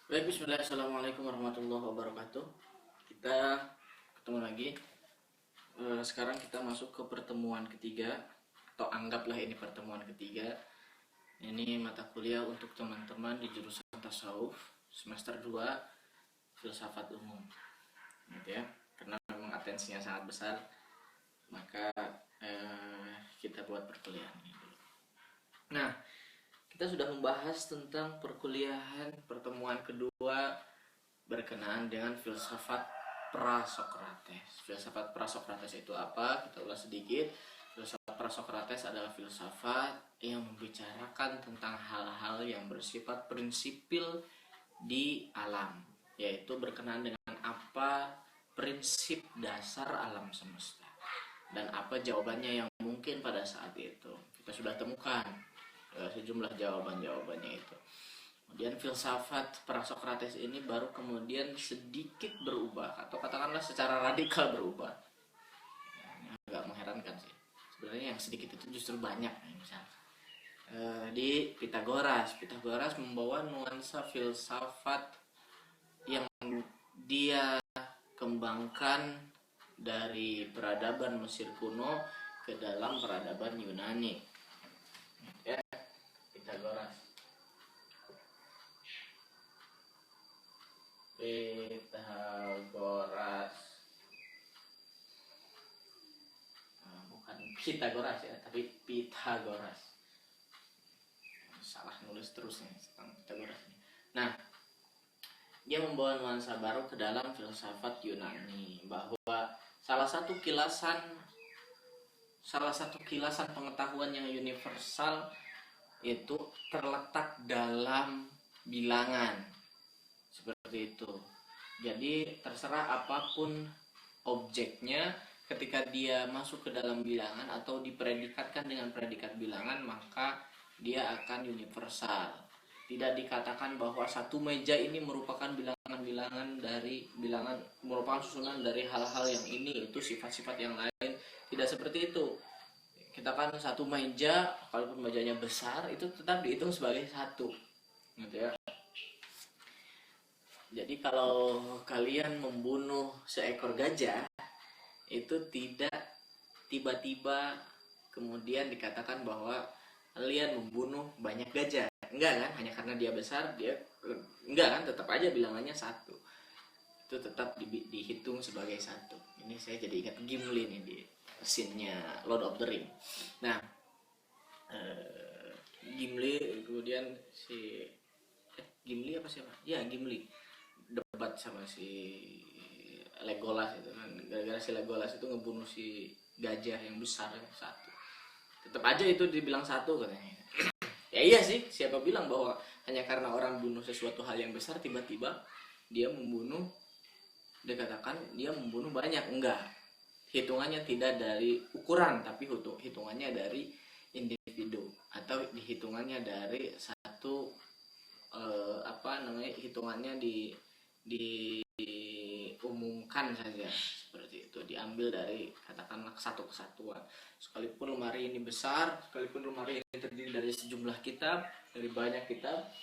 Baik, bismillah, assalamualaikum warahmatullahi wabarakatuh. Kita ketemu lagi. Sekarang kita masuk ke pertemuan ketiga, atau anggaplah ini pertemuan ketiga. Ini mata kuliah untuk teman-teman di jurusan tasawuf semester 2 filsafat umum, gitu ya. Karena memang atensinya sangat besar, maka kita buat perkuliahan ini dulu. Nah, kita sudah membahas tentang perkuliahan pertemuan kedua berkenaan dengan filsafat Prasokrates. Filsafat Prasokrates itu apa? Kita ulas sedikit. Filsafat Prasokrates adalah filsafat yang membicarakan tentang hal-hal yang bersifat prinsipil di alam, yaitu berkenaan dengan apa prinsip dasar alam semesta dan apa jawabannya yang mungkin pada saat itu. Kita sudah temukan sejumlah jawaban-jawabannya itu. Kemudian filsafat Prasokrates ini baru kemudian sedikit berubah, atau katakanlah secara radikal berubah. Ini agak mengherankan sih. Sebenarnya yang sedikit itu justru banyak. Misalnya di Pitagoras membawa nuansa filsafat yang dia kembangkan dari peradaban Mesir kuno ke dalam peradaban Yunani. Ya, Pitagoras bukan Pitagoras ya, tapi Pitagoras. Salah nulis terus nih tentang Pitagoras ini. Nah, dia membawa nuansa baru ke dalam filsafat Yunani, bahwa salah satu kilasan pengetahuan yang universal itu terletak dalam bilangan. Seperti itu. Jadi terserah apapun objeknya, ketika dia masuk ke dalam bilangan atau dipredikatkan dengan predikat bilangan, maka dia akan universal. Tidak dikatakan bahwa satu meja ini merupakan bilangan merupakan susunan dari hal-hal yang ini, itu sifat-sifat yang lain. Tidak seperti itu. Kita kan satu meja, kalaupun mejanya besar, itu tetap dihitung sebagai satu, gitu ya. Jadi kalau kalian membunuh seekor gajah, itu tidak tiba-tiba kemudian dikatakan bahwa kalian membunuh banyak gajah. Enggak kan? Hanya karena dia besar, enggak kan? Tetap aja bilangannya satu. Itu tetap dihitung sebagai satu. Ini saya jadi ingat Gimli nih di scene-nya Lord of the Ring. Nah, Gimli kemudian Gimli apa siapa? Ya, Gimli debat sama si Legolas itu kan, gara-gara si Legolas itu ngebunuh si gajah yang besar satu. Tetap aja itu dibilang satu katanya. Ya iya sih, siapa bilang bahwa hanya karena orang bunuh sesuatu hal yang besar tiba-tiba dia dikatakan dia membunuh banyak. Enggak. Hitungannya tidak dari ukuran, tapi hitungannya dari individu, atau hitungannya dari satu hitungannya diumumkan saja, seperti itu, diambil dari katakanlah satu kesatuan. Sekalipun lemari ini besar, sekalipun lemari ini terdiri dari sejumlah kitab, dari banyak kitab,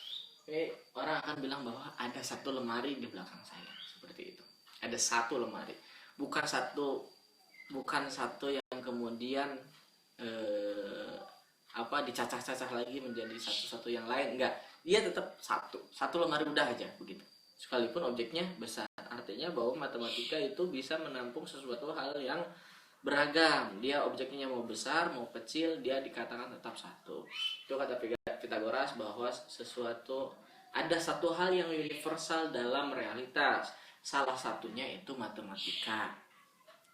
orang akan bilang bahwa ada satu lemari di belakang saya, seperti itu. Ada satu lemari, bukan satu yang kemudian dicacah-cacah lagi menjadi satu-satu yang lain. Enggak, dia tetap satu lemari udah aja begitu, sekalipun objeknya besar. Artinya bahwa matematika itu bisa menampung sesuatu hal yang beragam. Dia objeknya mau besar mau kecil, dia dikatakan tetap satu. Itu kata Pitagoras, bahwa ada satu hal yang universal dalam realitas, salah satunya itu matematika,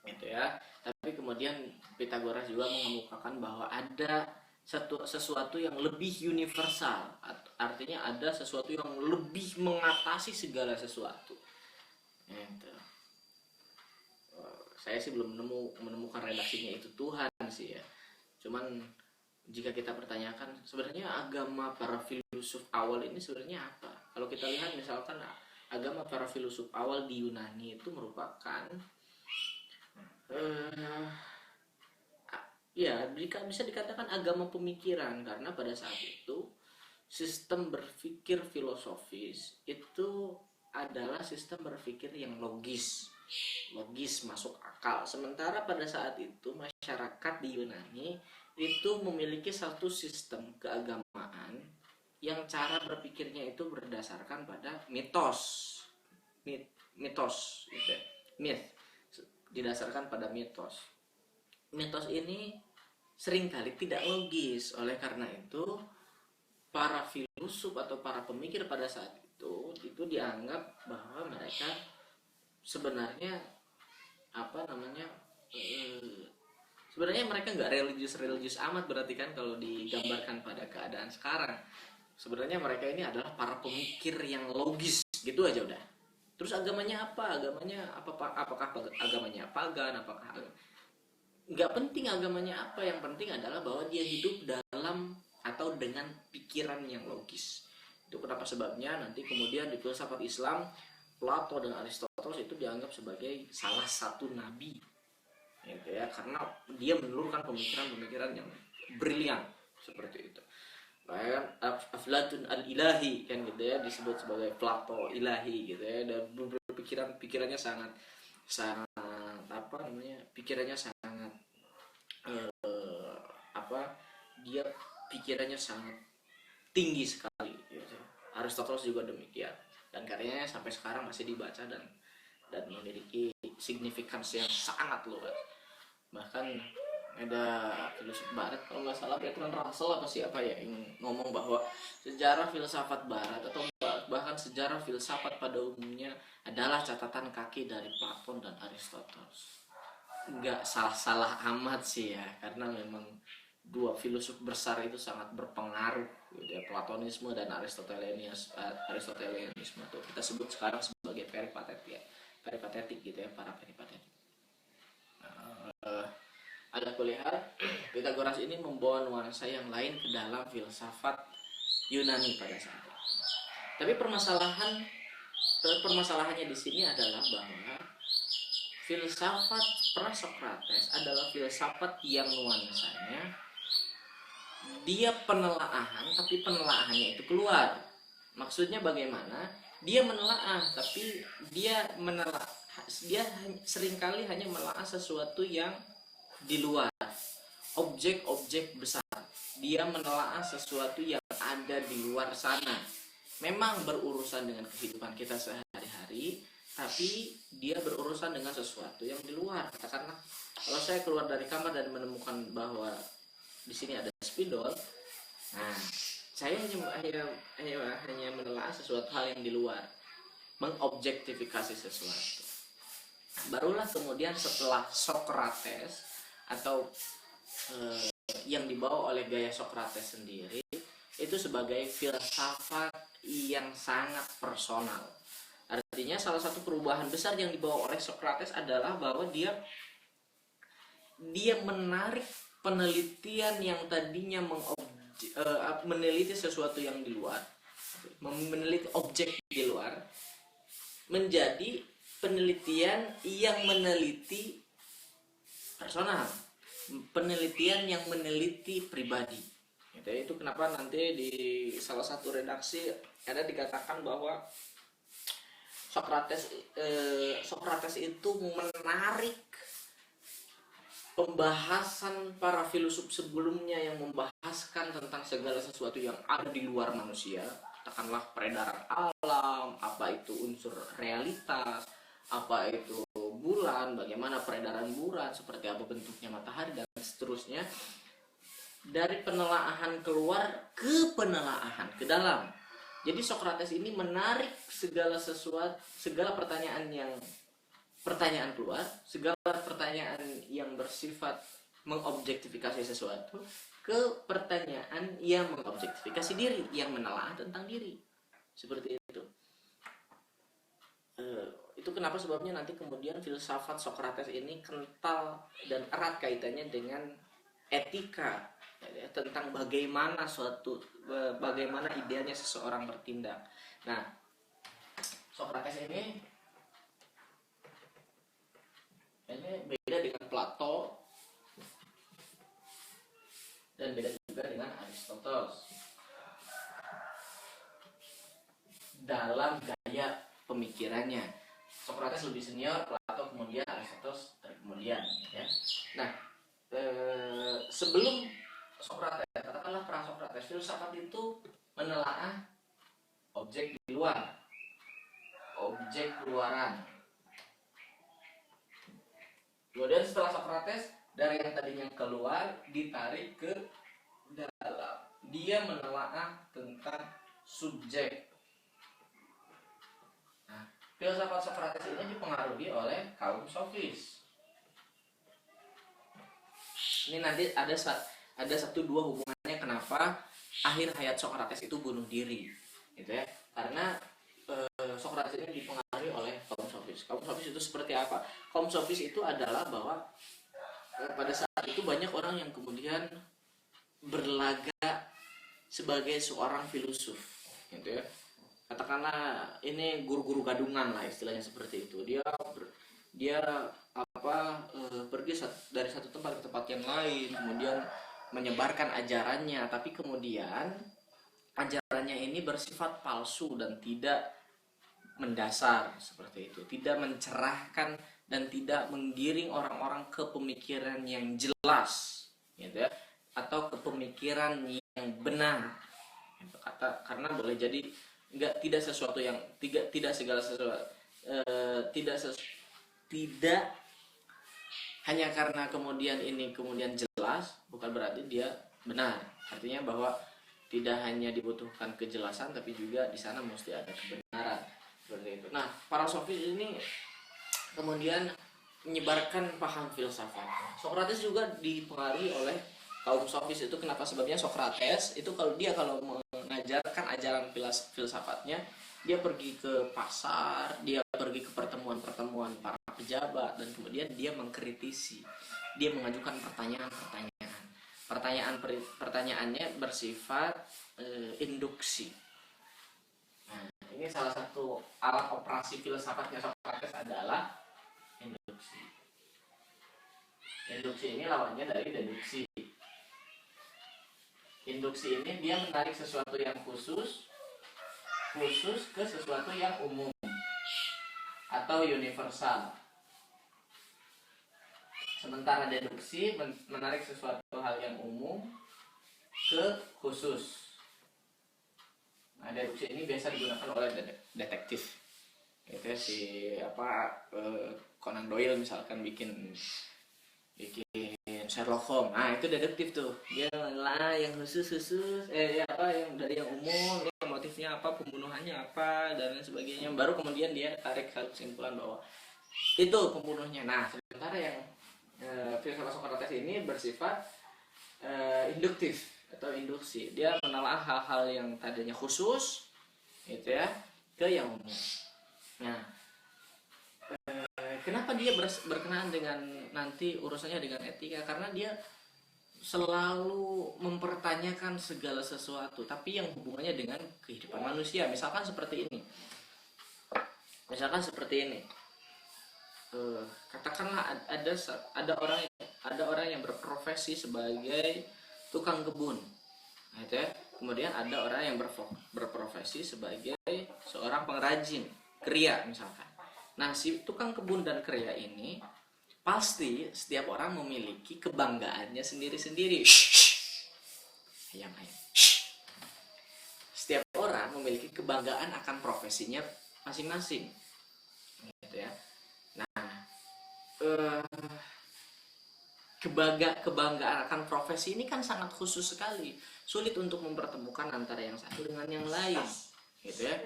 gitu ya. Tapi kemudian Pitagoras juga mengemukakan bahwa ada sesuatu yang lebih universal, artinya ada sesuatu yang lebih mengatasi segala sesuatu. Gitu. Saya sih belum menemukan redaksinya itu Tuhan sih ya. Cuman jika kita pertanyakan sebenarnya agama para filsuf awal ini sebenarnya apa? Kalau kita lihat misalkan agama para filsuf awal di Yunani itu merupakan ya bisa dikatakan agama pemikiran, karena pada saat itu sistem berpikir filosofis itu adalah sistem berpikir yang logis masuk akal. Sementara pada saat itu masyarakat di Yunani itu memiliki satu sistem keagamaan yang cara berpikirnya itu berdasarkan pada mitos gitu ya. Myth, didasarkan pada mitos. Mitos ini seringkali tidak logis. Oleh karena itu para filsuf atau para pemikir pada saat itu dianggap bahwa mereka sebenarnya sebenarnya mereka nggak religius amat, berarti kan kalau digambarkan pada keadaan sekarang. Sebenarnya mereka ini adalah para pemikir yang logis, gitu aja udah. Terus agamanya apa? Apakah agamanya pagan? Apakah nggak penting agamanya apa, yang penting adalah bahwa dia hidup dalam atau dengan pikiran yang logis. Itu kenapa sebabnya nanti kemudian di filsafat Islam Plato dan Aristoteles itu dianggap sebagai salah satu nabi, gitu ya, karena dia menelurkan pemikiran-pemikiran yang brilian seperti itu. Bahkan Aflatun al-ilahi kan gitu ya, disebut sebagai Plato ilahi gitu ya, dan pikirannya sangat pikirannya sangat dia pikirannya sangat tinggi sekali gitu. Aristoteles juga demikian, dan karyanya sampai sekarang masih dibaca dan memiliki signifikansi yang sangat luas. Bahkan ada filsuf barat, kalau nggak salah Bertrand Russell apa siapa ya, yang ngomong bahwa sejarah filsafat barat atau bahkan sejarah filsafat pada umumnya adalah catatan kaki dari Platon dan Aristoteles. Nggak salah amat sih ya, karena memang dua filsuf besar itu sangat berpengaruh gitu ya, Platonisme dan Aristotelianisme itu kita sebut sekarang sebagai peripatetik gitu ya, para peripatetik. Ada kulihat Pythagoras ini membawa nuansa yang lain ke dalam filsafat Yunani pada saat itu. Tapi permasalahannya di sini adalah bahwa filsafat pra-Sokrates adalah filsafat yang nuansanya dia penelaahan, tapi penelaahannya itu keluar. Maksudnya bagaimana? Dia menelaah, tapi dia seringkali hanya menelaah sesuatu yang di luar, objek-objek besar. Dia menelaah sesuatu yang ada di luar sana. Memang berurusan dengan kehidupan kita sehari-hari, tapi dia berurusan dengan sesuatu yang di luar. Katakanlah, kalau saya keluar dari kamar dan menemukan bahwa di sini ada spidol, nah saya hanya menelaah sesuatu hal yang di luar, mengobjektifikasi sesuatu. Barulah kemudian setelah Sokrates atau yang dibawa oleh gaya Sokrates sendiri itu sebagai filsafat yang sangat personal. Artinya salah satu perubahan besar yang dibawa oleh Sokrates adalah bahwa dia menarik penelitian yang tadinya meneliti sesuatu yang di luar, meneliti objek di luar, menjadi penelitian yang meneliti personal, penelitian yang meneliti pribadi. Itu kenapa nanti di salah satu redaksi ada dikatakan bahwa Sokrates itu menarik pembahasan para filsuf sebelumnya yang membahaskan tentang segala sesuatu yang ada di luar manusia, katakanlah peredaran alam, apa itu unsur realitas, apa itu bulan, bagaimana peredaran bulan, seperti apa bentuknya matahari, dan seterusnya. Dari penelaahan keluar ke penelaahan ke dalam. Jadi Sokrates ini menarik segala pertanyaan keluar, segala pertanyaan yang bersifat mengobjektifikasi sesuatu ke pertanyaan yang mengobjektifikasi diri, yang menelaah tentang diri. Seperti itu. Itu kenapa sebabnya nanti kemudian filsafat Sokrates ini kental dan erat kaitannya dengan etika, ya, tentang bagaimana idealnya seseorang bertindak. Nah, Sokrates ini beda dengan Plato dan beda juga dengan Aristoteles. dalam gaya pemikirannya. Socrates lebih senior, Plato kemudian, Aristoteles kemudian, ya. Nah, sebelum Socrates, katakanlah pra-Socrates, filsafat itu menelaah objek di luar, objek luaran. Kemudian setelah Socrates, dari yang tadinya keluar ditarik ke dalam. Dia menelaah tentang subjek. Nah, filsafat Socrates ini dipengaruhi oleh kaum sofis. Ini nanti ada satu dua hubungannya kenapa akhir hayat Socrates itu bunuh diri, gitu ya. Karena Socrates ini dipengaruhi oleh kaum sofis. Kaum sofis itu seperti apa? Kaum sofis itu adalah bahwa pada saat itu banyak orang yang kemudian berlaga sebagai seorang filosof, gitu ya. Katakanlah ini guru-guru gadungan lah istilahnya seperti itu. Dia pergi dari satu tempat ke tempat yang lain, kemudian menyebarkan ajarannya, tapi kemudian ajarannya ini bersifat palsu dan tidak mendasar seperti itu, tidak mencerahkan dan tidak menggiring orang-orang ke pemikiran yang jelas, gitu ya, atau ke pemikiran yang benar. Karena boleh jadi tidak sesuatu yang tidak segala sesuatu tidak hanya karena kemudian ini kemudian jelas bukan berarti dia benar. Artinya bahwa tidak hanya dibutuhkan kejelasan, tapi juga di sana mesti ada kebenaran, seperti itu. Nah, para sofis ini kemudian menyebarkan paham filsafat. Socrates juga dipengaruhi oleh kaum sofis. Itu kenapa sebabnya Socrates itu kalau mengajarkan ajaran filsafatnya, dia pergi ke pasar, dia pergi ke pertemuan-pertemuan para pejabat, dan kemudian dia mengkritisi, dia mengajukan pertanyaannya bersifat induksi. Nah, ini salah satu alat operasi filsafatnya Socrates adalah induksi. Induksi ini lawannya dari deduksi. Induksi ini dia menarik sesuatu yang khusus ke sesuatu yang umum atau universal. Sementara deduksi menarik sesuatu hal yang umum ke khusus. Nah, deduksi ini biasa digunakan oleh detektif. Itu Conan Doyle misalkan bikin Sherlock Holmes. Nah, itu detektif tuh. Dia lah yang khusus yang dari yang umum, dia motifnya apa, pembunuhannya apa, dan lain sebagainya. Baru kemudian dia tarik kesimpulan bahwa itu pembunuhnya. Nah, sementara yang filsafat Socrates ini bersifat induktif atau induksi. Dia menelaah hal-hal yang tadinya khusus, gitu ya, ke yang umum. Nah, kenapa dia berkenaan dengan nanti urusannya dengan etika? Karena dia selalu mempertanyakan segala sesuatu, tapi yang hubungannya dengan kehidupan manusia. Misalkan seperti ini. Katakanlah ada orang yang berprofesi sebagai tukang kebun, gitu ya. Kemudian ada orang yang berprofesi sebagai seorang pengrajin kriya misalkan. Nah, si tukang kebun dan kriya ini pasti setiap orang memiliki kebanggaannya sendiri-sendiri. Ayam. Setiap orang memiliki kebanggaan akan profesinya masing-masing, gitu ya. Kebanggaan akan profesi ini kan sangat khusus sekali, sulit untuk mempertemukan antara yang satu dengan yang lain, gitu ya.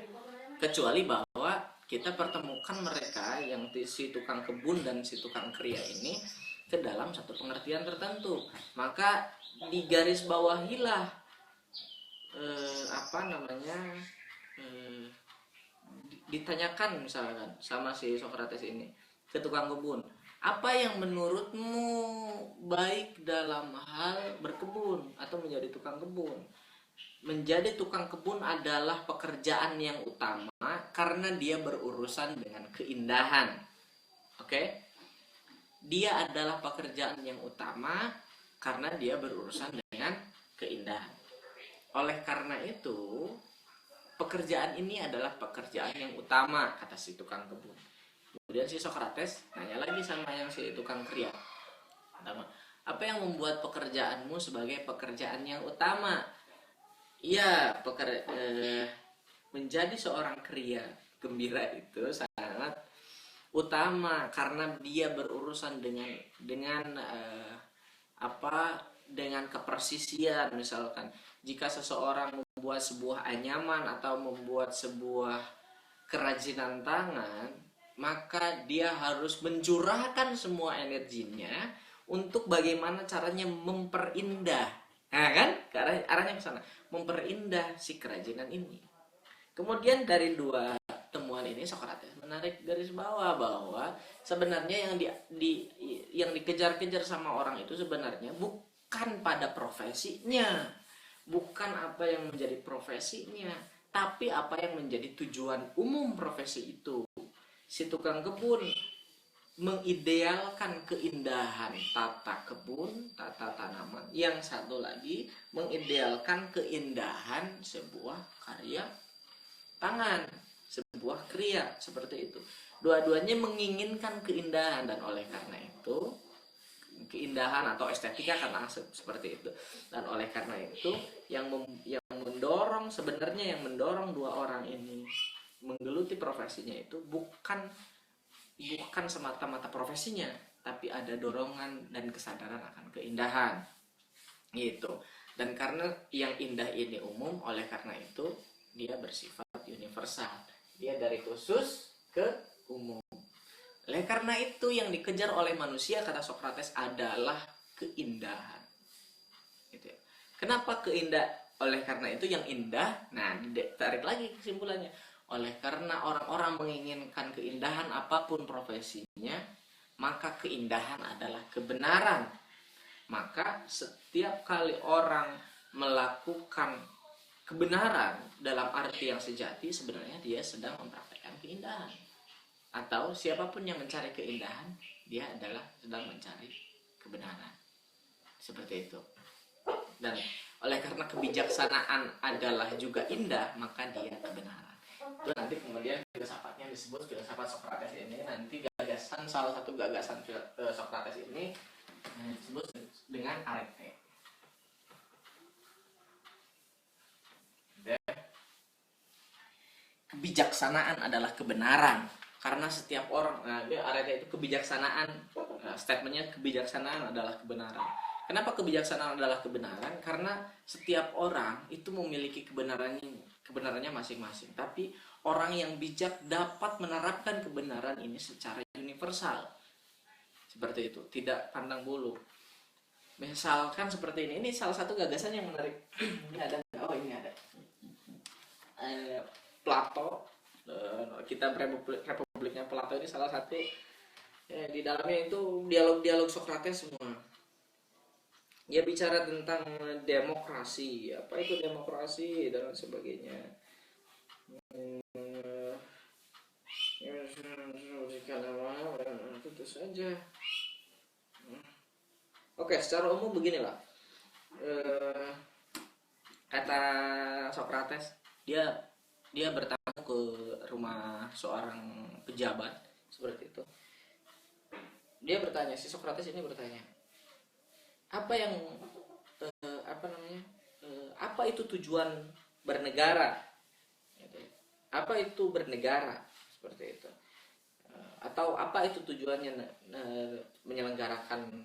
Kecuali bahwa kita pertemukan mereka yang si tukang kebun dan si tukang kriya ini ke dalam satu pengertian tertentu, maka digaris bawahilah ditanyakan misalkan sama si Socrates ini ke tukang kebun, apa yang menurutmu baik dalam hal berkebun atau menjadi tukang kebun? Menjadi tukang kebun adalah pekerjaan yang utama karena dia berurusan dengan keindahan. Oke? Dia adalah pekerjaan yang utama karena dia berurusan dengan keindahan. Oleh karena itu, pekerjaan ini adalah pekerjaan yang utama, kata si tukang kebun. Kemudian si Sokrates nanya lagi sama yang si tukang kriya. Apa yang membuat pekerjaanmu sebagai pekerjaan yang utama? Iya, menjadi seorang kriya gembira itu sangat utama karena dia berurusan dengan kepersisian. Misalkan jika seseorang membuat sebuah anyaman atau membuat sebuah kerajinan tangan, maka dia harus mencurahkan semua energinya untuk bagaimana caranya memperindah. Nah kan, arahnya ke sana, memperindah si kerajinan ini. Kemudian dari dua temuan ini Sokrates menarik garis bawah bahwa sebenarnya yang dikejar-kejar sama orang itu sebenarnya bukan pada profesinya, bukan apa yang menjadi profesinya, tapi apa yang menjadi tujuan umum profesi itu. Si tukang kebun mengidealkan keindahan tata kebun, tata tanaman. Yang satu lagi mengidealkan keindahan sebuah karya tangan, sebuah kriya, seperti itu. Dua-duanya menginginkan keindahan, dan oleh karena itu keindahan atau estetika karena seperti itu. Dan oleh karena itu yang mendorong sebenarnya, yang mendorong dua orang ini menggeluti profesinya itu bukan semata-mata profesinya, tapi ada dorongan dan kesadaran akan keindahan gitu. Dan karena yang indah ini umum, oleh karena itu dia bersifat universal, dia dari khusus ke umum. Oleh karena itu yang dikejar oleh manusia, kata Sokrates, adalah keindahan gitu ya. Kenapa keindah? Oleh karena itu yang indah, nah ditarik lagi kesimpulannya, oleh karena orang-orang menginginkan keindahan apapun profesinya, maka keindahan adalah kebenaran. Maka setiap kali orang melakukan kebenaran dalam arti yang sejati, sebenarnya dia sedang mempraktekkan keindahan. Atau siapapun yang mencari keindahan, dia adalah sedang mencari kebenaran. Seperti itu. Dan oleh karena kebijaksanaan adalah juga indah, maka dia kebenaran. Itu nanti kemudian filsafatnya disebut filsafat Sokrates ini. Nanti salah satu gagasan Sokrates ini disebut dengan arete. Kebijaksanaan adalah kebenaran, karena setiap orang, arete itu kebijaksanaan, statementnya kebijaksanaan adalah kebenaran. Kenapa kebijaksanaan adalah kebenaran? Karena setiap orang itu memiliki kebenarannya masing-masing, tapi orang yang bijak dapat menerapkan kebenaran ini secara universal. Seperti itu, tidak pandang bulu. Misalkan seperti ini salah satu gagasan yang menarik. Ini ada, ini ada. Plato, kitab Republiknya Plato ini salah satu, di dalamnya itu dialog-dialog Sokrates semua. Dia bicara tentang demokrasi, apa itu demokrasi dan sebagainya. Tentu saja. Oke, secara umum beginilah. Kata Sokrates, dia bertamu ke rumah seorang pejabat seperti itu. Dia bertanya, si Sokrates ini bertanya, apa itu tujuan bernegara? Apa itu bernegara? Seperti itu. Atau apa itu tujuannya menyelenggarakan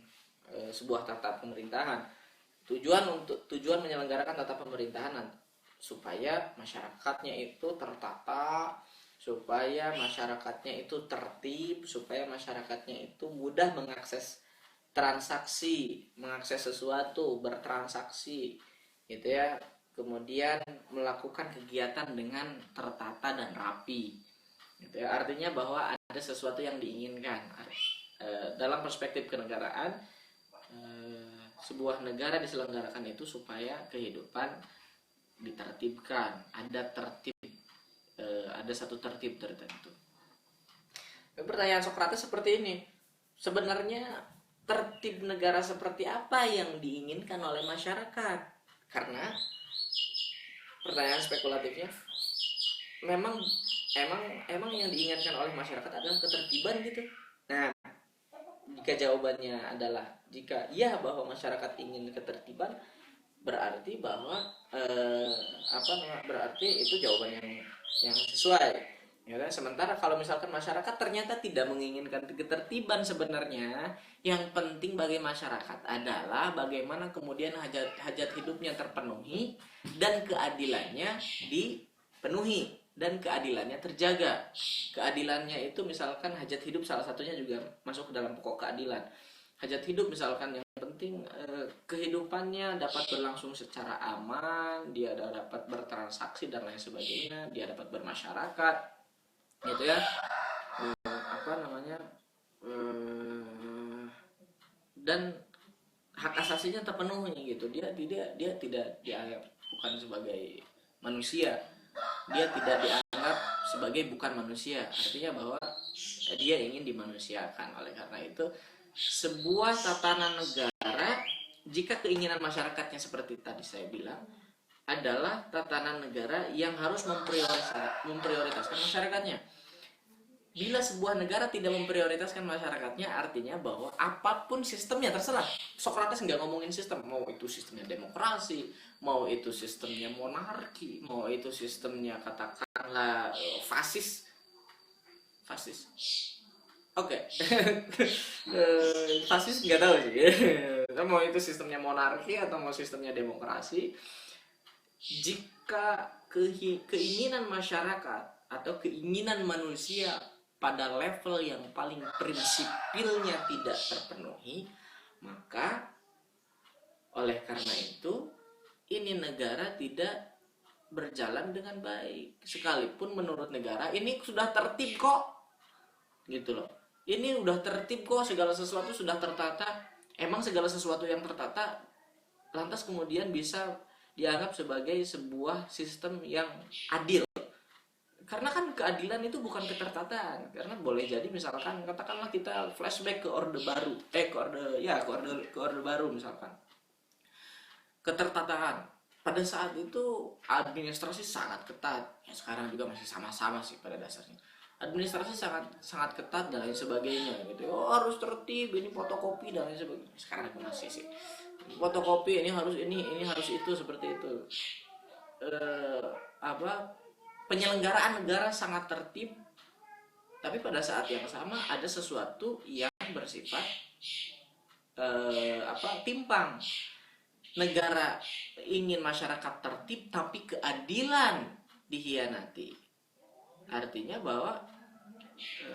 sebuah tata pemerintahan? Tujuan menyelenggarakan tata pemerintahan supaya masyarakatnya itu tertata, supaya masyarakatnya itu tertib, supaya masyarakatnya itu mudah mengakses transaksi, mengakses sesuatu, bertransaksi gitu ya. Kemudian melakukan kegiatan dengan tertata dan rapi gitu ya. Artinya bahwa ada sesuatu yang diinginkan. Dalam perspektif kenegaraan, sebuah negara diselenggarakan itu supaya kehidupan ditertibkan, ada tertib, ada satu tertib tertentu. Pertanyaan Sokrates seperti ini, sebenarnya tertib negara seperti apa yang diinginkan oleh masyarakat? Karena pertanyaan spekulatifnya, memang emang yang diinginkan oleh masyarakat adalah ketertiban gitu. Nah, jika jawabannya adalah jika iya bahwa masyarakat ingin ketertiban, berarti bahwa berarti itu jawaban yang sesuai, ya kan? Sementara kalau misalkan masyarakat ternyata tidak menginginkan ketertiban, sebenarnya yang penting bagi masyarakat adalah bagaimana kemudian hajat hidupnya terpenuhi dan keadilannya dipenuhi dan keadilannya terjaga. Keadilannya itu misalkan hajat hidup salah satunya juga masuk ke dalam pokok keadilan. Hajat hidup misalkan yang penting kehidupannya dapat berlangsung secara aman, dia dapat bertransaksi dan lain sebagainya, dia dapat bermasyarakat, gitu ya. Apa namanya? Dan hak asasinya terpenuhi gitu. Dia tidak dianggap bukan sebagai manusia. Dia tidak dianggap sebagai bukan manusia. Artinya bahwa dia ingin dimanusiakan. Oleh karena itu, sebuah tatanan negara, jika keinginan masyarakatnya seperti tadi saya bilang, adalah tatanan negara yang harus memprioritaskan masyarakatnya. Bila sebuah negara tidak memprioritaskan masyarakatnya, artinya bahwa apapun sistemnya terserah. Sokrates nggak ngomongin sistem, mau itu sistemnya demokrasi, mau itu sistemnya monarki, mau itu sistemnya katakanlah fasis. Oke. Fasis nggak tahu sih. Mau itu sistemnya monarki atau mau sistemnya demokrasi, jika keinginan masyarakat atau keinginan manusia pada level yang paling prinsipilnya tidak terpenuhi, maka oleh karena itu ini negara tidak berjalan dengan baik. Sekalipun menurut negara ini sudah tertib kok, gitu loh. Ini udah tertib kok, segala sesuatu sudah tertata. Emang segala sesuatu yang tertata lantas kemudian bisa dianggap sebagai sebuah sistem yang adil? Karena kan keadilan itu bukan ketertataan. Karena boleh jadi misalkan katakanlah kita flashback ke orde baru, ke orde baru misalkan. Ketertataan pada saat itu administrasi sangat ketat. Ya, sekarang juga masih sama-sama sih pada dasarnya. Administrasi sangat ketat dan lain sebagainya gitu. Oh, harus tertib, ini fotokopi dan lain sebagainya. Sekarang juga masih sih. Fotokopi ini harus itu, seperti itu. Penyelenggaraan negara sangat tertib, tapi pada saat yang sama ada sesuatu yang bersifat timpang. Negara ingin masyarakat tertib tapi keadilan dihianati. Artinya bahwa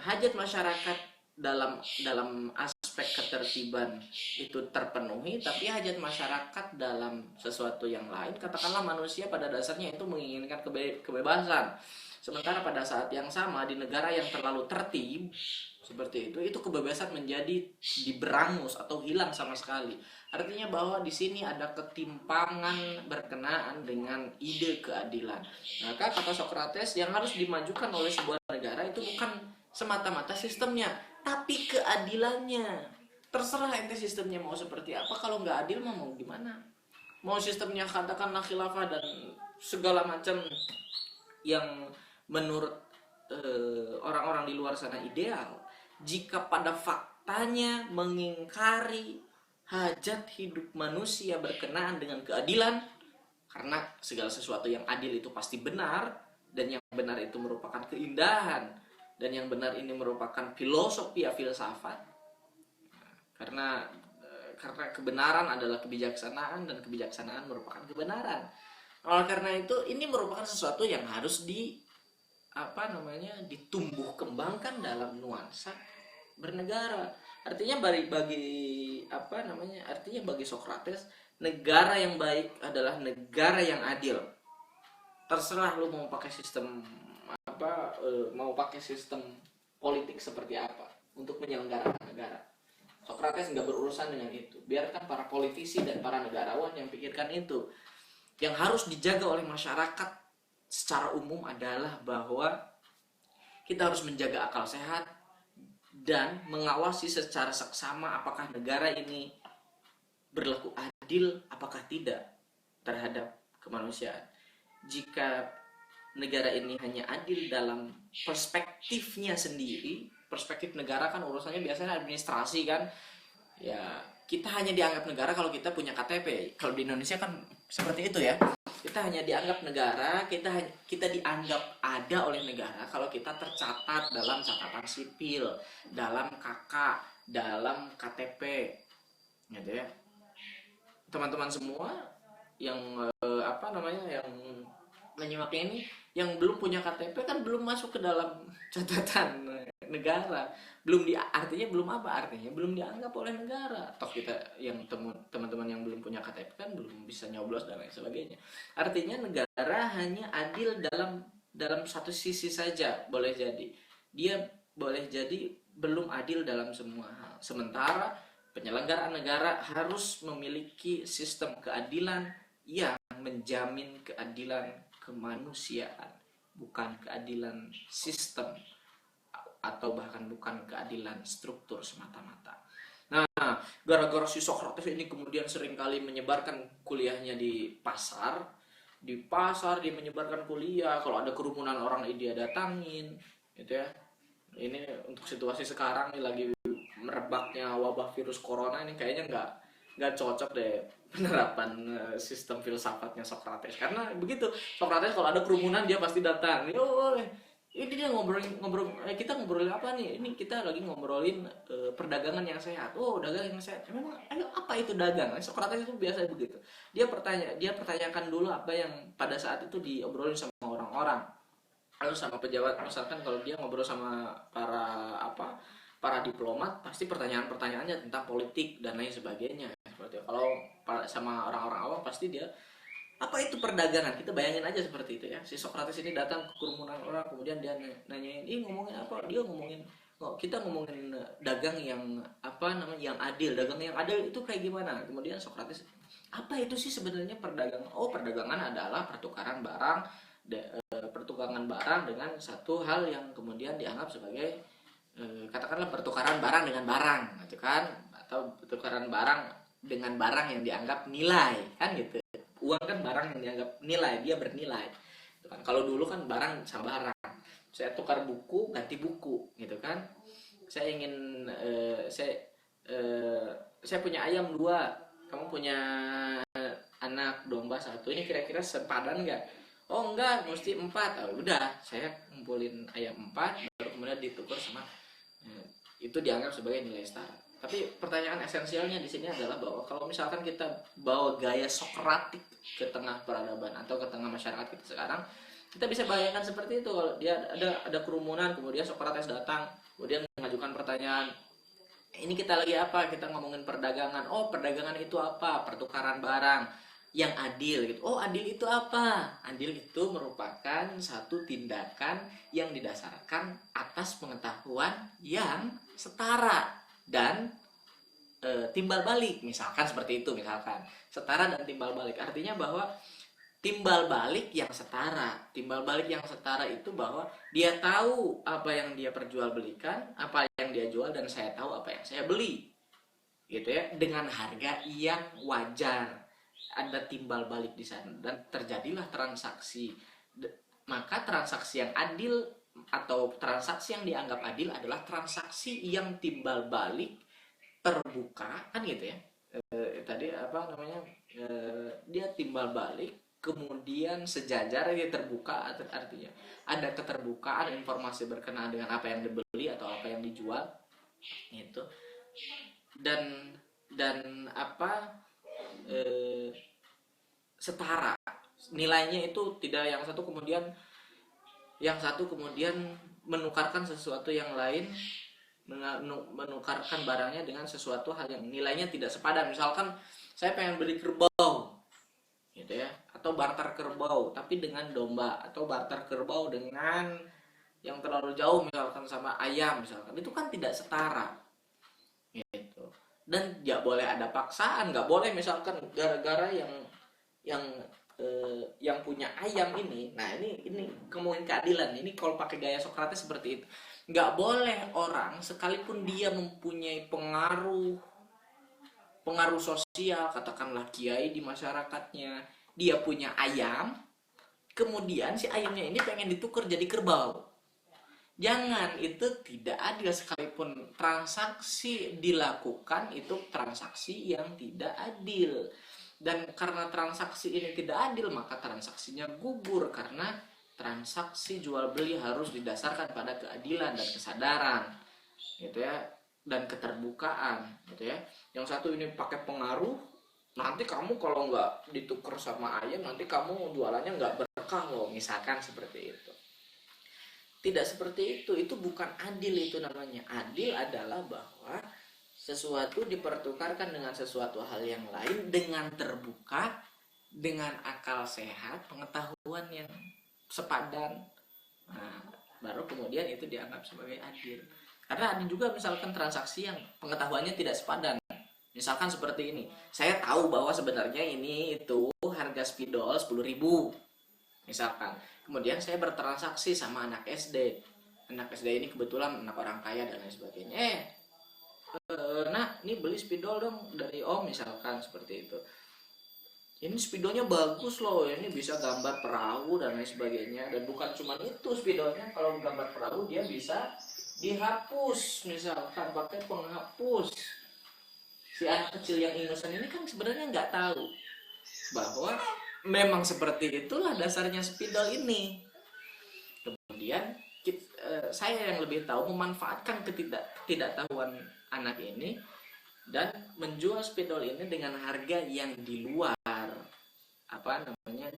hajat masyarakat dalam aspek ketertiban itu terpenuhi, tapi hajat masyarakat dalam sesuatu yang lain, katakanlah manusia pada dasarnya itu menginginkan kebebasan. Sementara pada saat yang sama di negara yang terlalu tertib seperti itu kebebasan menjadi diberangus atau hilang sama sekali. Artinya bahwa di sini ada ketimpangan berkenaan dengan ide keadilan. Maka kata Sokrates, yang harus dimajukan oleh sebuah negara itu bukan semata-mata sistemnya, tapi keadilannya. Terserah ente sistemnya mau seperti apa, kalau nggak adil mau gimana? Mau sistemnya katakanlah khilafah dan segala macam yang menurut orang-orang di luar sana ideal, jika pada faktanya mengingkari hajat hidup manusia berkenaan dengan keadilan, karena segala sesuatu yang adil itu pasti benar, dan yang benar itu merupakan keindahan, dan yang benar ini merupakan filosofi ya filsafat, karena kebenaran adalah kebijaksanaan dan kebijaksanaan merupakan kebenaran. Oleh karena itu ini merupakan sesuatu yang harus ditumbuh kembangkan dalam nuansa bernegara. Artinya bagi Sokrates, negara yang baik adalah negara yang adil. Terserah lu mau pakai sistem politik seperti apa untuk menyelenggarakan negara. Sokrates nggak berurusan dengan itu. Biarkan para politisi dan para negarawan yang pikirkan itu. Yang harus dijaga oleh masyarakat secara umum adalah bahwa kita harus menjaga akal sehat dan mengawasi secara seksama apakah negara ini berlaku adil apakah tidak terhadap kemanusiaan. Jika negara ini hanya adil dalam perspektifnya sendiri, perspektif negara kan urusannya biasanya administrasi kan, ya kita hanya dianggap negara kalau kita punya KTP. Kalau di Indonesia kan seperti itu ya, kita hanya dianggap negara, kita dianggap ada oleh negara kalau kita tercatat dalam catatan sipil, dalam KK, dalam KTP, gitu ya. Teman-teman semua yang yang menyimak ini, yang belum punya KTP kan belum masuk ke dalam catatan negara, artinya belum apa, artinya belum dianggap oleh negara. Toh kita yang teman-teman yang belum punya KTP kan belum bisa nyoblos dan lain sebagainya. Artinya negara hanya adil dalam satu sisi saja, boleh jadi dia boleh jadi belum adil dalam semua hal. Sementara penyelenggaraan negara harus memiliki sistem keadilan yang menjamin keadilan kemanusiaan, bukan keadilan sistem atau bahkan bukan keadilan struktur semata-mata. Nah, gara-gara si Socrates ini kemudian seringkali menyebarkan kuliahnya di pasar dia menyebarkan kuliah, kalau ada kerumunan orang dia datangin, gitu ya. Ini untuk situasi sekarang nih lagi merebaknya wabah virus corona ini, kayaknya nggak cocok deh penerapan sistem filsafatnya Socrates, karena begitu. Socrates kalau ada kerumunan dia pasti datang. Yo, ini dia kita ngobrolin apa nih? Ini kita lagi ngobrolin perdagangan yang sehat. Oh, dagang yang sehat. Memang ayo, apa itu dagang? Socrates itu biasa begitu. Dia pertanyakan dulu apa yang pada saat itu diobrolin sama orang-orang. Lalu sama pejabat, misalkan kalau dia ngobrol sama para diplomat, pasti pertanyaan-pertanyaannya tentang politik dan lain sebagainya. Seperti itu. Kalau sama orang-orang awam pasti dia apa itu perdagangan, kita bayangin aja seperti itu ya. Si Socrates ini datang ke kerumunan orang, kemudian dia nanyain, ini ngomongin apa, dia ngomongin, kita ngomongin dagang yang yang adil. Dagang yang adil itu kayak gimana? Kemudian Socrates, apa itu sih sebenarnya perdagangan? Oh, perdagangan adalah pertukaran barang dengan satu hal yang kemudian dianggap sebagai katakanlah pertukaran barang dengan barang, gitu kan, atau pertukaran barang dengan barang yang dianggap nilai, kan gitu. Uang kan barang yang dianggap nilai, dia bernilai, gitu kan. Kalau dulu kan barang sama barang, saya tukar buku ganti buku, gitu kan. Saya ingin saya punya ayam 2, kamu punya anak domba 1, ini kira-kira sepadan nggak? Oh enggak, mesti 4. Oh, udah, saya ngumpulin ayam 4, baru kemudian ditukar sama itu dianggap sebagai nilai setara. Tapi pertanyaan esensialnya di sini adalah bahwa kalau misalkan kita bawa gaya Sokratik ke tengah peradaban atau ke tengah masyarakat kita sekarang, kita bisa bayangkan seperti itu. Kalau dia ada kerumunan, kemudian Sokrates datang, kemudian mengajukan pertanyaan, ini kita lagi apa? Kita ngomongin perdagangan. Oh, perdagangan itu apa? Pertukaran barang yang adil gitu. Oh, adil itu apa? Adil itu merupakan satu tindakan yang didasarkan atas pengetahuan yang setara dan timbal balik, misalkan seperti itu. Misalkan setara dan timbal balik artinya bahwa timbal balik yang setara itu bahwa dia tahu apa yang dia perjualbelikan, apa yang dia jual, dan saya tahu apa yang saya beli, gitu ya, dengan harga yang wajar. Ada timbal balik di sana dan terjadilah transaksi. Maka transaksi yang adil atau transaksi yang dianggap adil adalah transaksi yang timbal balik terbuka, kan gitu ya. Tadi dia timbal balik kemudian sejajar, dia terbuka, artinya ada keterbukaan informasi berkenaan dengan apa yang dibeli atau apa yang dijual, gitu. Dan setara nilainya, itu tidak yang satu kemudian menukarkan sesuatu yang lain, menukarkan barangnya dengan sesuatu hal yang nilainya tidak sepadan. Misalkan saya pengen beli kerbau, gitu ya, atau barter kerbau tapi dengan domba, atau barter kerbau dengan yang terlalu jauh misalkan sama ayam misalkan, itu kan tidak setara, gitu. Dan nggak boleh ada paksaan, nggak boleh misalkan gara-gara yang punya ayam ini, nah ini ngomongin keadilan, ini kalau pakai gaya Sokrates seperti itu, nggak boleh orang sekalipun dia mempunyai pengaruh sosial, katakanlah kiai di masyarakatnya, dia punya ayam, kemudian si ayamnya ini pengen ditukar jadi kerbau. Jangan, itu tidak adil. Sekalipun transaksi dilakukan, itu transaksi yang tidak adil. Dan karena transaksi ini tidak adil, maka transaksinya gugur. Karena transaksi jual beli harus didasarkan pada keadilan dan kesadaran, gitu ya, dan keterbukaan, gitu ya. Yang satu ini pakai pengaruh, nanti kamu kalau nggak ditukar sama ayam, nanti kamu jualannya nggak berkah loh, misalkan seperti itu. Tidak seperti itu bukan adil. Itu namanya adil adalah bahwa sesuatu dipertukarkan dengan sesuatu hal yang lain dengan terbuka, dengan akal sehat, pengetahuan yang sepadan. Nah, baru kemudian itu dianggap sebagai adil. Karena ada juga misalkan transaksi yang pengetahuannya tidak sepadan. Misalkan seperti ini, saya tahu bahwa sebenarnya ini itu harga spidol 10.000 misalkan. Kemudian saya bertransaksi sama anak SD. Anak SD ini kebetulan anak orang kaya dan lain sebagainya. Nak, ini beli spidol dong dari om, misalkan seperti itu. Ini spidolnya bagus loh, ini bisa gambar perahu dan lain sebagainya. Dan bukan cuma itu spidolnya, kalau gambar perahu dia bisa dihapus, misalkan pakai penghapus. Si anak kecil yang innocent ini kan sebenarnya nggak tahu bahwa memang seperti itulah dasarnya spidol ini. Kemudian saya yang lebih tahu memanfaatkan ketidaktahuan anak ini dan menjual spidol ini dengan harga yang di luar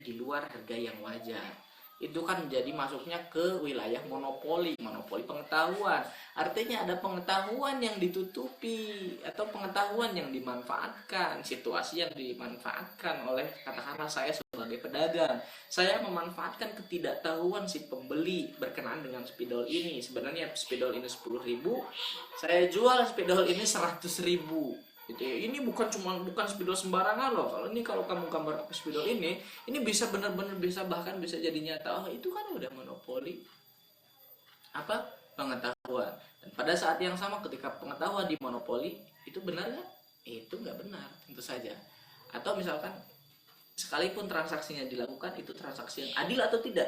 di luar harga yang wajar. Itu kan jadi masuknya ke wilayah monopoli pengetahuan. Artinya ada pengetahuan yang ditutupi atau pengetahuan yang dimanfaatkan, situasi yang dimanfaatkan oleh, katakanlah saya sebagai pedagang. Saya memanfaatkan ketidaktahuan si pembeli berkenaan dengan spidol ini. Sebenarnya spidol ini 10.000, saya jual spidol ini 100.000. Gitu ya. Ini bukan spidol sembarangan loh. Kalau kamu gambar spidol ini bisa benar-benar bahkan bisa jadi nyata. Itu kan udah monopoli pengetahuan. Dan pada saat yang sama ketika pengetahuan dimonopoli, itu benar nggak? Itu nggak benar, tentu saja. Atau misalkan sekalipun transaksinya dilakukan, itu transaksi yang adil atau tidak?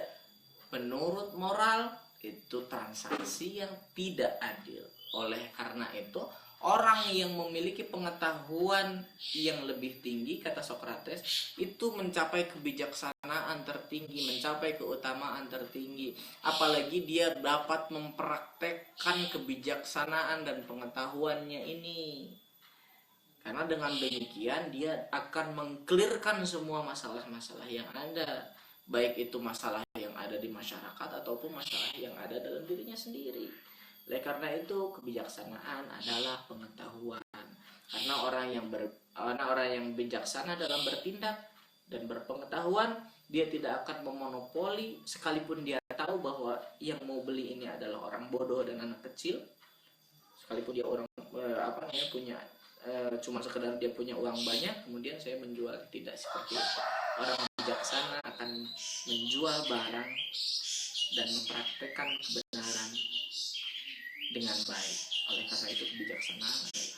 Menurut moral, itu transaksi yang tidak adil. Oleh karena itu, orang yang memiliki pengetahuan yang lebih tinggi, kata Socrates, itu mencapai kebijaksanaan tertinggi, mencapai keutamaan tertinggi. Apalagi dia dapat mempraktekkan kebijaksanaan dan pengetahuannya ini. Karena dengan demikian dia akan mengklirkan semua masalah-masalah yang ada. Baik itu masalah yang ada di masyarakat ataupun masalah yang ada dalam dirinya sendiri. Oleh karena itu kebijaksanaan adalah pengetahuan. Karena orang yang bijaksana dalam bertindak dan berpengetahuan, dia tidak akan memonopoli sekalipun dia tahu bahwa yang mau beli ini adalah orang bodoh dan anak kecil. Sekalipun dia orang punya cuma sekedar dia punya uang banyak, kemudian saya menjual, tidak seperti itu. Orang bijaksana akan menjual barang dan mempraktekkan kebenaran dengan baik. Oleh karena itu kebijaksanaan adalah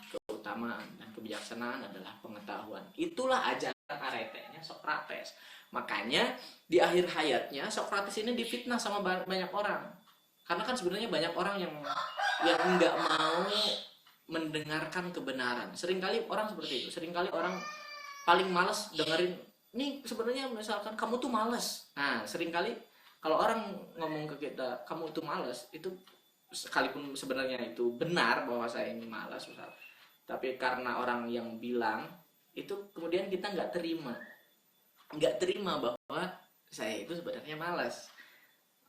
keutamaan dan kebijaksanaan adalah pengetahuan. Itulah ajaran aretenya Socrates. Makanya di akhir hayatnya Socrates ini difitnah sama banyak orang. Karena kan sebenarnya banyak orang yang nggak mau mendengarkan kebenaran. Seringkali orang seperti itu. Seringkali orang paling malas dengerin. Nih sebenarnya misalkan kamu tuh malas. Nah seringkali kalau orang ngomong ke kita kamu tuh malas, itu sekalipun sebenarnya itu benar bahwa saya ini malas, tapi karena orang yang bilang itu, kemudian kita nggak terima bahwa saya itu sebenarnya malas.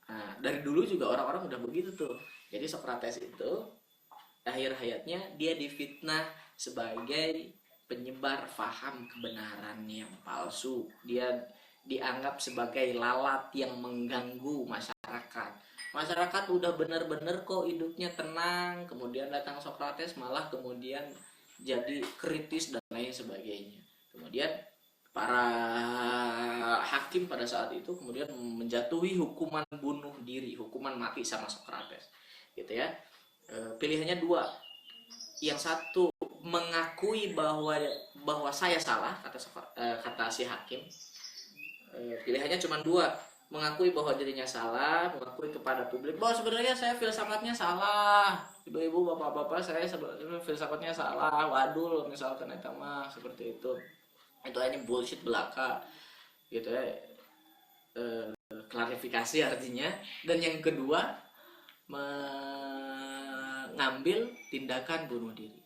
Nah, dari dulu juga orang-orang udah begitu tuh. Jadi Socrates itu akhir hayatnya dia difitnah sebagai penyebar faham kebenaran yang palsu. Dia dianggap sebagai lalat yang mengganggu masyarakat. Masyarakat udah benar-benar kok hidupnya tenang, kemudian datang Socrates malah kemudian jadi kritis dan lain sebagainya. Kemudian para hakim pada saat itu kemudian menjatuhi hukuman bunuh diri, hukuman mati sama Socrates, gitu ya. Pilihannya dua. Yang satu mengakui bahwa saya salah, kata si hakim, pilihannya cuma dua, mengakui bahwa dirinya salah, mengakui kepada publik bahwa sebenarnya saya filsafatnya salah, ibu-ibu, bapak-bapak, saya sebenarnya filsafatnya salah, wadul misalkan itu mah seperti itu ini bullshit belaka gitu ya. Klarifikasi artinya. Dan yang kedua, mengambil tindakan bunuh diri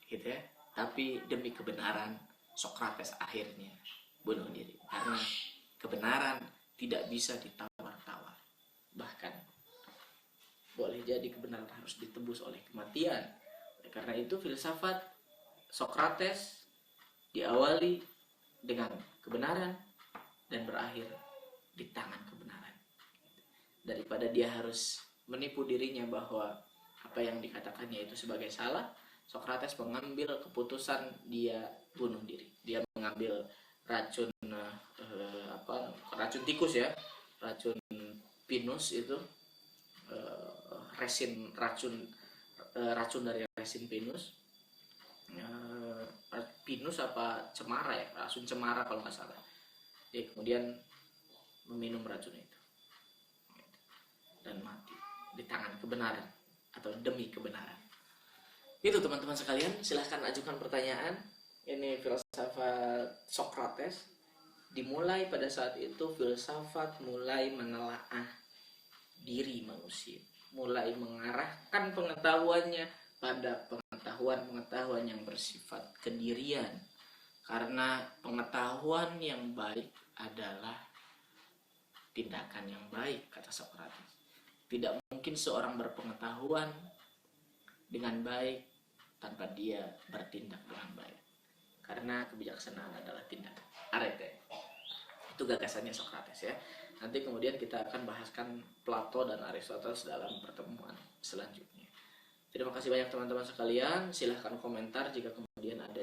gitu ya, tapi demi kebenaran. Sokrates akhirnya bunuh diri karena kebenaran tidak bisa ditawar-tawar, bahkan boleh jadi kebenaran harus ditebus oleh kematian. Karena itu filsafat Sokrates diawali dengan kebenaran dan berakhir di tangan kebenaran. Daripada dia harus menipu dirinya bahwa apa yang dikatakannya itu sebagai salah, Sokrates mengambil keputusan dia bunuh diri. Dia mengambil racun racun tikus ya, racun pinus itu, resin racun dari resin pinus. Pinus apa cemara ya, racun cemara kalau nggak salah. Dia kemudian meminum racun itu dan mati di tangan kebenaran atau demi kebenaran. Itu teman-teman sekalian, silahkan ajukan pertanyaan. Ini filsafat Sokrates. Dimulai pada saat itu filsafat mulai menelaah diri manusia, mulai mengarahkan pengetahuannya pada pengetahuan yang bersifat kedirian. Karena pengetahuan yang baik adalah tindakan yang baik, kata Sokrates. Tidak mungkin seorang berpengetahuan dengan baik tanpa dia bertindak dengan baik. Karena kebijaksanaan adalah tindakan. Arete. Itu gagasannya Sokrates ya. Nanti kemudian kita akan bahaskan Plato dan Aristoteles dalam pertemuan selanjutnya. Terima kasih banyak teman-teman sekalian. Silahkan komentar jika kemudian ada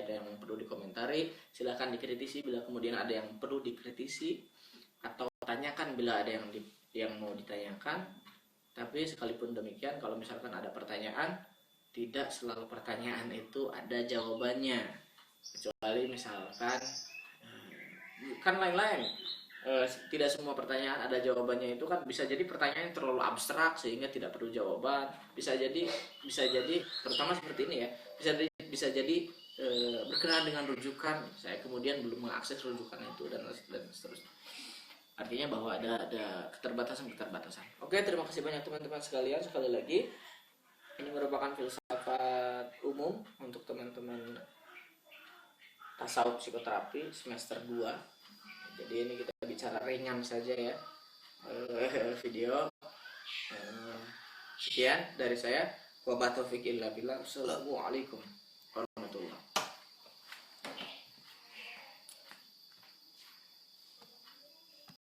yang perlu dikomentari. Silahkan dikritisi bila kemudian ada yang perlu dikritisi, atau tanyakan bila ada yang mau ditanyakan. Tapi sekalipun demikian, kalau misalkan ada pertanyaan, tidak selalu pertanyaan itu ada jawabannya, kecuali misalkan kan lain-lain. Tidak semua pertanyaan ada jawabannya. Itu kan bisa jadi pertanyaan yang terlalu abstrak sehingga tidak perlu jawaban. Bisa jadi terutama seperti ini ya, bisa jadi berkenaan dengan rujukan, saya kemudian belum mengakses rujukan itu dan seterusnya. Artinya bahwa ada keterbatasan. Oke, terima kasih banyak teman-teman sekalian. Sekali lagi, ini merupakan filsafat umum untuk teman-teman tasawuf psikoterapi semester 2. Jadi ini kita bicara ringan saja ya. Video sekian dari saya. Wa ma taufiq illa billah. Assalamualaikum.